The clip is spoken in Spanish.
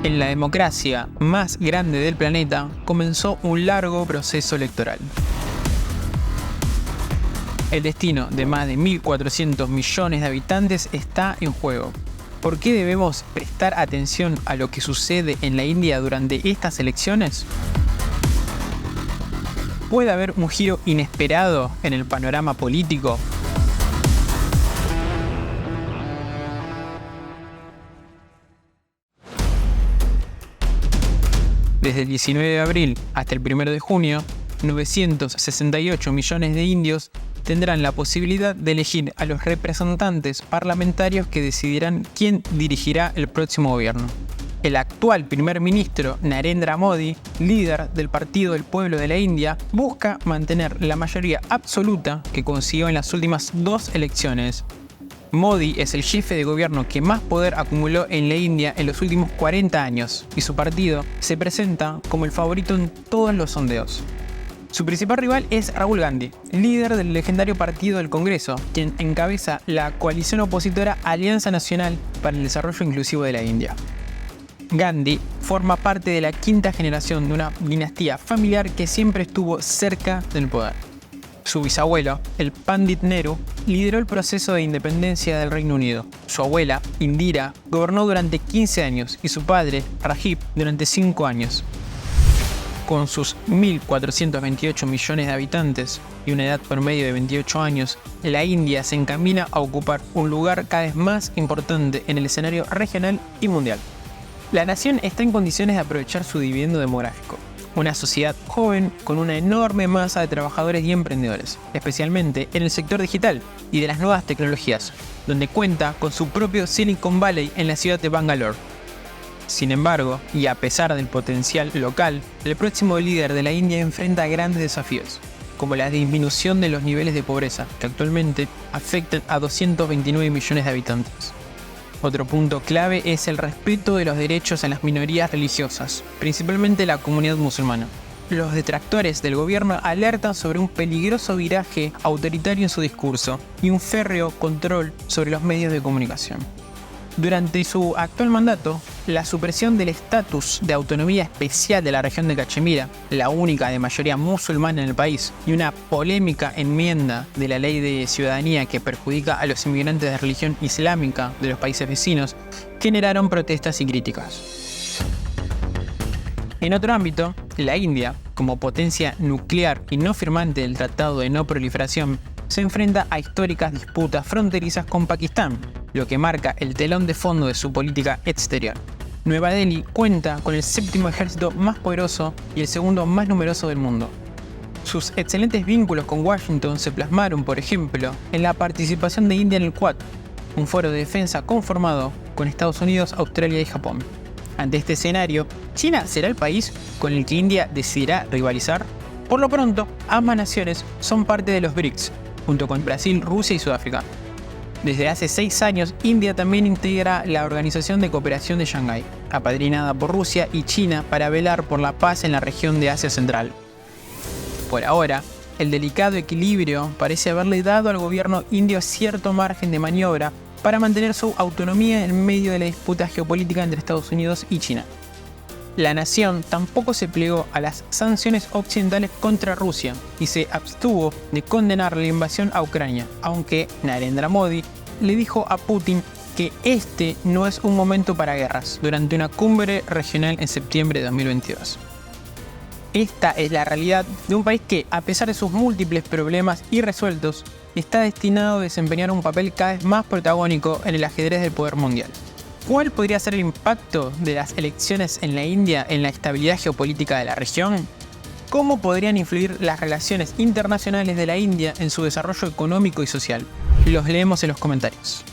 En la democracia más grande del planeta comenzó un largo proceso electoral. El destino de más de 1.400 millones de habitantes está en juego. ¿Por qué debemos prestar atención a lo que sucede en la India durante estas elecciones? ¿Puede haber un giro inesperado en el panorama político? Desde el 19 de abril hasta el 1 de junio, 968 millones de indios tendrán la posibilidad de elegir a los representantes parlamentarios que decidirán quién dirigirá el próximo gobierno. El actual primer ministro Narendra Modi, líder del Partido del Pueblo de la India, busca mantener la mayoría absoluta que consiguió en las últimas dos elecciones. Modi es el jefe de gobierno que más poder acumuló en la India en los últimos 40 años y su partido se presenta como el favorito en todos los sondeos. Su principal rival es Rahul Gandhi, líder del legendario Partido del Congreso, quien encabeza la coalición opositora Alianza Nacional para el Desarrollo Inclusivo de la India. Gandhi forma parte de la quinta generación de una dinastía familiar que siempre estuvo cerca del poder. Su bisabuelo, el Pandit Nehru, lideró el proceso de independencia del Reino Unido. Su abuela, Indira, gobernó durante 15 años y su padre, Rajiv, durante 5 años. Con sus 1.428 millones de habitantes y una edad promedio de 28 años, la India se encamina a ocupar un lugar cada vez más importante en el escenario regional y mundial. La nación está en condiciones de aprovechar su dividendo demográfico. Una sociedad joven con una enorme masa de trabajadores y emprendedores, especialmente en el sector digital y de las nuevas tecnologías, donde cuenta con su propio Silicon Valley en la ciudad de Bangalore. Sin embargo, y a pesar del potencial local, el próximo líder de la India enfrenta grandes desafíos, como la disminución de los niveles de pobreza, que actualmente afectan a 229 millones de habitantes. Otro punto clave es el respeto de los derechos a las minorías religiosas, principalmente la comunidad musulmana. Los detractores del gobierno alertan sobre un peligroso viraje autoritario en su discurso y un férreo control sobre los medios de comunicación. Durante su actual mandato, la supresión del estatus de autonomía especial de la región de Cachemira, la única de mayoría musulmana en el país, y una polémica enmienda de la ley de ciudadanía que perjudica a los inmigrantes de religión islámica de los países vecinos, generaron protestas y críticas. En otro ámbito, la India, como potencia nuclear y no firmante del Tratado de No Proliferación, se enfrenta a históricas disputas fronterizas con Pakistán, lo que marca el telón de fondo de su política exterior. Nueva Delhi cuenta con el séptimo ejército más poderoso y el segundo más numeroso del mundo. Sus excelentes vínculos con Washington se plasmaron, por ejemplo, en la participación de India en el Quad, un foro de defensa conformado con Estados Unidos, Australia y Japón. Ante este escenario, ¿China será el país con el que India decidirá rivalizar? Por lo pronto, ambas naciones son parte de los BRICS, junto con Brasil, Rusia y Sudáfrica. Desde hace 6 años, India también integra la Organización de Cooperación de Shanghái, apadrinada por Rusia y China para velar por la paz en la región de Asia Central. Por ahora, el delicado equilibrio parece haberle dado al gobierno indio cierto margen de maniobra para mantener su autonomía en medio de la disputa geopolítica entre Estados Unidos y China. La nación tampoco se plegó a las sanciones occidentales contra Rusia y se abstuvo de condenar la invasión a Ucrania, aunque Narendra Modi le dijo a Putin que este no es un momento para guerras durante una cumbre regional en septiembre de 2022. Esta es la realidad de un país que, a pesar de sus múltiples problemas irresueltos, está destinado a desempeñar un papel cada vez más protagónico en el ajedrez del poder mundial. ¿Cuál podría ser el impacto de las elecciones en la India en la estabilidad geopolítica de la región? ¿Cómo podrían influir las relaciones internacionales de la India en su desarrollo económico y social? Los leemos en los comentarios.